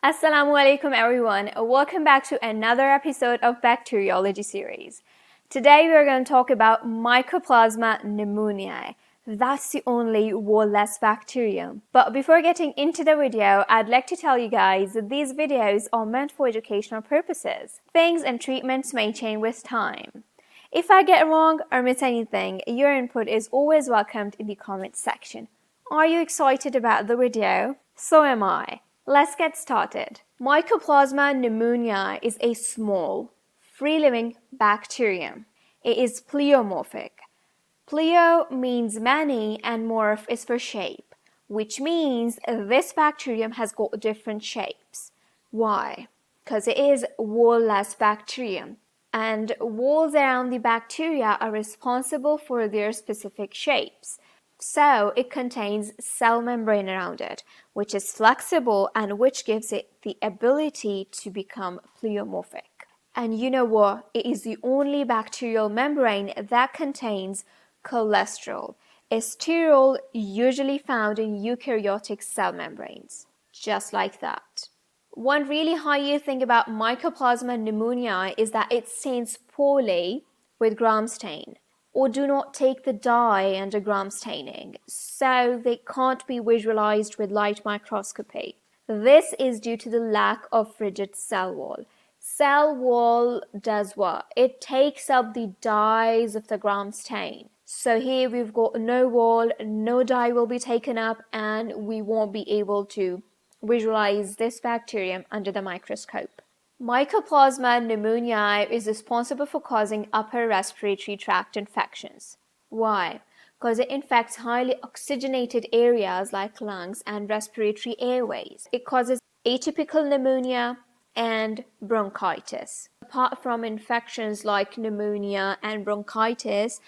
Assalamualaikum everyone. Welcome back to another episode of Bacteriology series. Today we are going to talk about Mycoplasma pneumoniae. That's the only wall-less bacterium. But before getting into the video, I'd like to tell you guys that these videos are meant for educational purposes. Things and treatments may change with time. If I get it wrong or miss anything, your input is always welcomed in the comments section. Are you excited about the video? So am I. Let's get started. Mycoplasma pneumoniae is a small, free-living bacterium. It is pleomorphic. Pleo means many and morph is for shape, which means this bacterium has got different shapes. Why? Because it is wall-less bacterium, and walls around the bacteria are responsible for their specific shapes. So it contains cell membrane around it, which is flexible and which gives it the ability to become pleomorphic. And you know what? It is the only bacterial membrane that contains cholesterol, a sterol usually found in eukaryotic cell membranes. Just like that. One really high thing about Mycoplasma pneumoniae is that it stains poorly with gram stain, or do not take the dye under gram staining, so they can't be visualized with light microscopy. This is due to the lack of frigid cell wall. Cell wall does what? It takes up the dyes of the gram stain. So here we've got no wall, no dye will be taken up, and we won't be able to visualize this bacterium under the microscope. Mycoplasma pneumoniae is responsible for causing upper respiratory tract infections. Why? Because it infects highly oxygenated areas like lungs and respiratory airways. It causes atypical pneumonia and bronchitis. Apart from infections like pneumonia and bronchitis,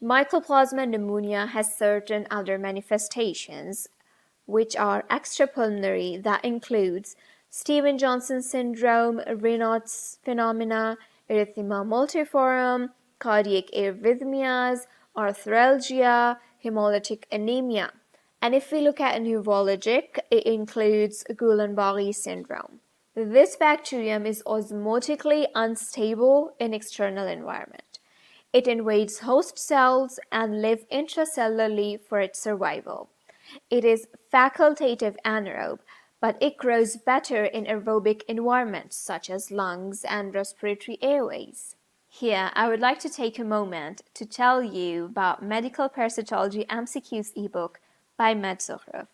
Mycoplasma pneumonia has certain other manifestations, which are extrapulmonary, that includes Stevens-Johnson syndrome, Raynaud's phenomena, erythema multiforme, cardiac arrhythmias, arthralgia, hemolytic anemia. And if we look at neurologic, it includes Guillain-Barré syndrome. This bacterium is osmotically unstable in external environment. It invades host cells and lives intracellularly for its survival. It is facultative anaerobe, but it grows better in aerobic environments such as lungs and respiratory airways. Here, I would like to take a moment to tell you about Medical Parasitology MCQs ebook by Medzukhruf.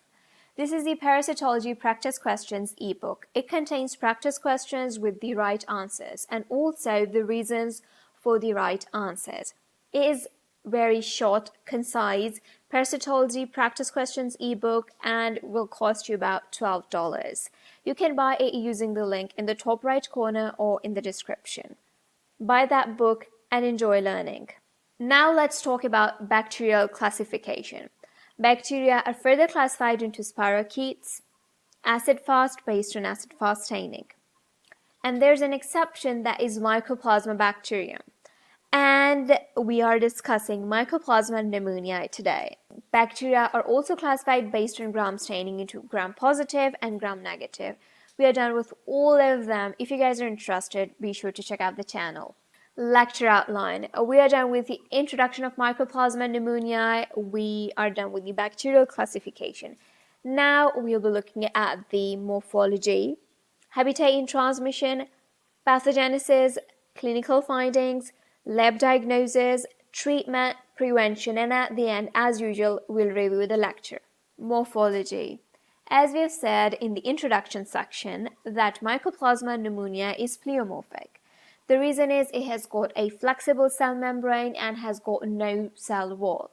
This is the Parasitology Practice Questions ebook. It contains practice questions with the right answers and also the reasons for the right answers. It is very short, concise Parasitology Practice Questions ebook and will cost you about $12. You can buy it using the link in the top right corner or in the description. Buy that book and enjoy learning. Now let's talk about bacterial classification. Bacteria are further classified into spirochetes, acid-fast based on acid-fast staining. And there's an exception, that is Mycoplasma bacterium. And we are discussing Mycoplasma pneumoniae today. Bacteria are also classified based on gram staining into gram-positive and gram-negative. We are done with all of them. If you guys are interested, be sure to check out the channel. Lecture outline. We are done with the introduction of Mycoplasma pneumoniae. We are done with the bacterial classification. Now we'll be looking at the morphology, habitat and transmission, pathogenesis, clinical findings, lab diagnosis, treatment, prevention, and at the end, as usual, we'll review the lecture. Morphology. As we have said in the introduction section, that Mycoplasma pneumoniae is pleomorphic. The reason is it has got a flexible cell membrane and has got no cell wall.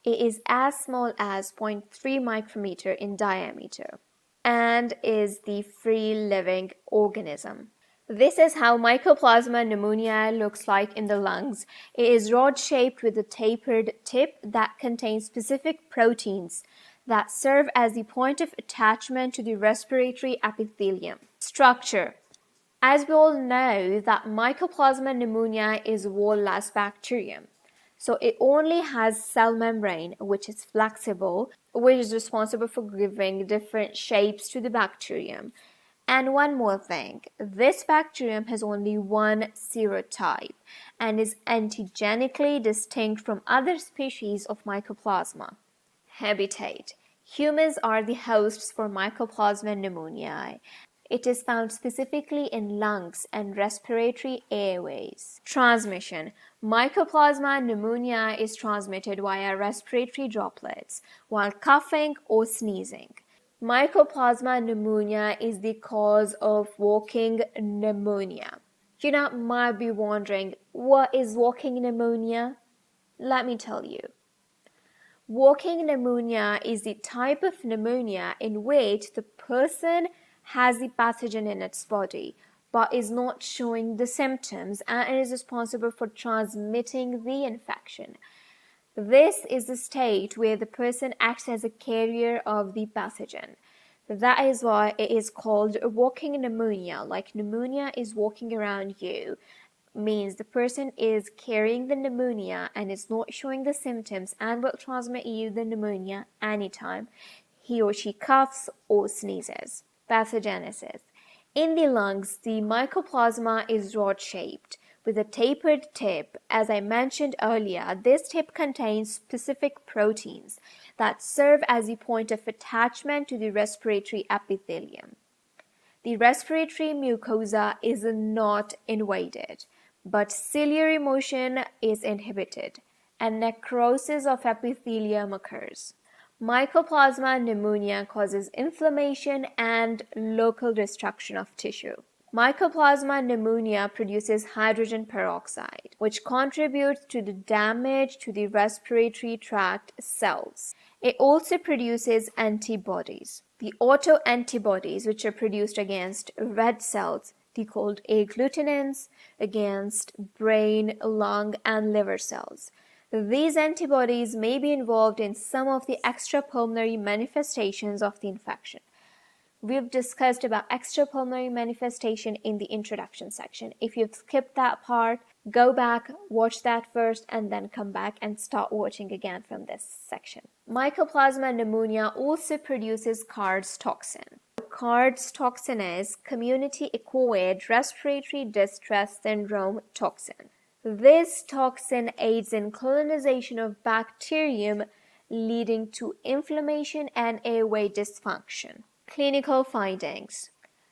It is as small as 0.3 micrometer in diameter and is the free-living organism. This is how Mycoplasma pneumoniae looks like in the lungs. It is rod-shaped with a tapered tip that contains specific proteins that serve as the point of attachment to the respiratory epithelium. Structure. As we all know that Mycoplasma pneumoniae is wall-less bacterium. So it only has cell membrane, which is flexible, which is responsible for giving different shapes to the bacterium. And one more thing, this bacterium has only one serotype and is antigenically distinct from other species of Mycoplasma. Habitat. Humans are the hosts for Mycoplasma pneumoniae. It is found specifically in lungs and respiratory airways. Transmission. Mycoplasma pneumoniae is transmitted via respiratory droplets while coughing or sneezing. Mycoplasma pneumonia is the cause of walking pneumonia. You now might be wondering, what is walking pneumonia? Let me tell you. Walking pneumonia is the type of pneumonia in which the person has the pathogen in its body but is not showing the symptoms and is responsible for transmitting the infection. This is the state where the person acts as a carrier of the pathogen. That is why it is called walking pneumonia, like pneumonia is walking around you. Means the person is carrying the pneumonia and is not showing the symptoms and will transmit you the pneumonia anytime he or she coughs or sneezes. Pathogenesis. In the lungs, the mycoplasma is rod-shaped with a tapered tip. As I mentioned earlier, this tip contains specific proteins that serve as the point of attachment to the respiratory epithelium. The respiratory mucosa is not invaded, but ciliary motion is inhibited, and necrosis of epithelium occurs. Mycoplasma pneumonia causes inflammation and local destruction of tissue. Mycoplasma pneumonia produces hydrogen peroxide, which contributes to the damage to the respiratory tract cells. It also produces antibodies. The autoantibodies, which are produced against red cells, they called agglutinins, against brain, lung, and liver cells. These antibodies may be involved in some of the extrapulmonary manifestations of the infection. We've discussed about extrapulmonary manifestation in the introduction section. If you've skipped that part, go back, watch that first, and then come back and start watching again from this section. Mycoplasma pneumonia also produces Card's toxin. Card's toxin is community-acquired respiratory distress syndrome toxin. This toxin aids in colonization of bacterium, leading to inflammation and airway dysfunction. Clinical findings.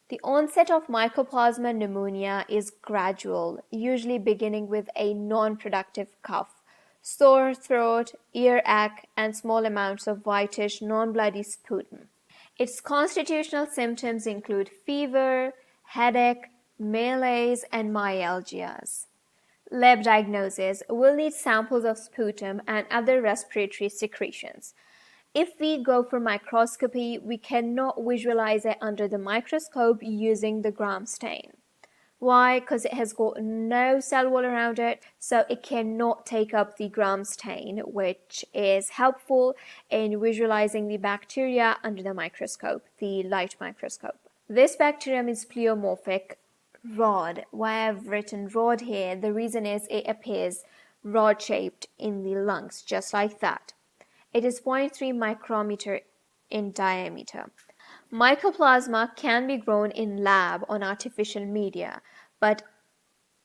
The onset of Mycoplasma pneumonia is gradual, usually beginning with a non-productive cough, sore throat, earache, and small amounts of whitish, non-bloody sputum. Its constitutional symptoms include fever, headache, malaise, and myalgias. Lab diagnosis will need samples of sputum and other respiratory secretions. If we go for microscopy, we cannot visualize it under the microscope using the gram stain. Why? Because it has got no cell wall around it, so it cannot take up the gram stain, which is helpful in visualizing the bacteria under the microscope, the light microscope. This bacterium is pleomorphic rod. Why I've written rod here, the reason is it appears rod-shaped in the lungs, just like that. It is 0.3 micrometer in diameter. Mycoplasma can be grown in lab on artificial media, but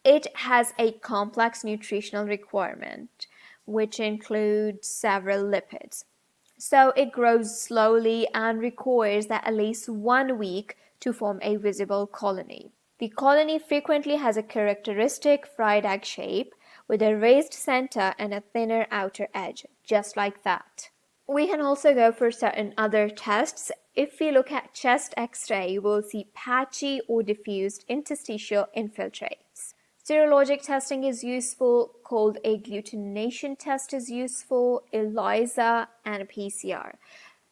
it has a complex nutritional requirement, which includes several lipids. So it grows slowly and requires that at least 1 week to form a visible colony. The colony frequently has a characteristic fried egg shape with a raised center and a thinner outer edge, just like that. We can also go for certain other tests. If we look at chest X-ray, we'll see patchy or diffused interstitial infiltrates. Serologic testing is useful, cold agglutination test is useful, ELISA, and PCR.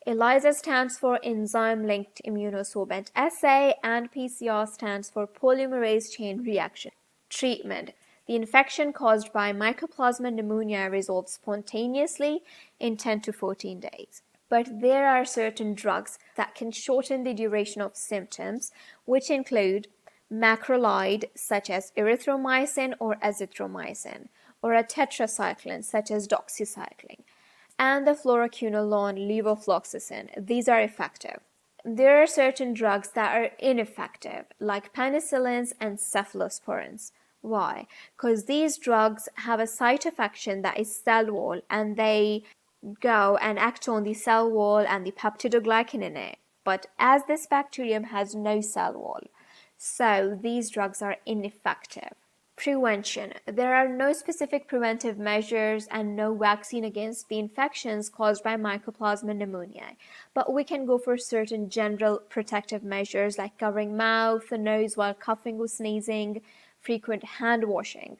ELISA stands for enzyme-linked immunosorbent assay, and PCR stands for polymerase chain reaction. Treatment. The infection caused by Mycoplasma pneumonia resolves spontaneously in 10 to 14 days. But there are certain drugs that can shorten the duration of symptoms, which include macrolide such as erythromycin or azithromycin, or a tetracycline such as doxycycline, and the fluoroquinolone levofloxacin. These are effective. there are certain drugs that are ineffective, like penicillins and cephalosporins. Why? Because these drugs have a site of action that is cell wall, and they go and act on the cell wall and the peptidoglycan in it. But as this bacterium has no cell wall, so these drugs are ineffective. Prevention. There are no specific preventive measures and no vaccine against the infections caused by Mycoplasma pneumoniae, but we can go for certain general protective measures like covering mouth and nose while coughing or sneezing, frequent hand washing.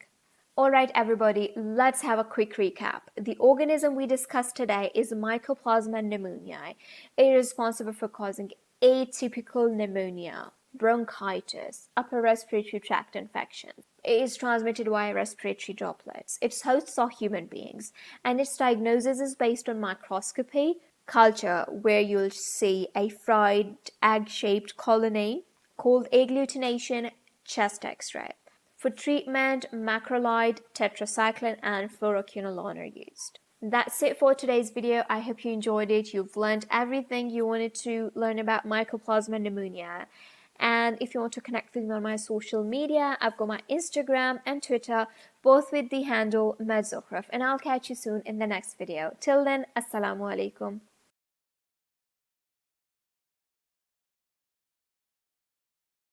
Alright everybody, let's have a quick recap. The organism we discussed today is Mycoplasma pneumoniae. It is responsible for causing atypical pneumonia, bronchitis, upper respiratory tract infections. It is transmitted via respiratory droplets. Its hosts are human beings, and its diagnosis is based on microscopy, culture, where you'll see a fried egg-shaped colony called agglutination, chest X-ray. For treatment, macrolide, tetracycline, and fluoroquinolone are used. That's it for today's video. I hope you enjoyed it. You've learned everything you wanted to learn about Mycoplasma pneumonia. And if you want to connect with me on my social media, I've got my Instagram and Twitter, both with the handle medzukhruf. And I'll catch you soon in the next video. Till then, Assalamualaikum.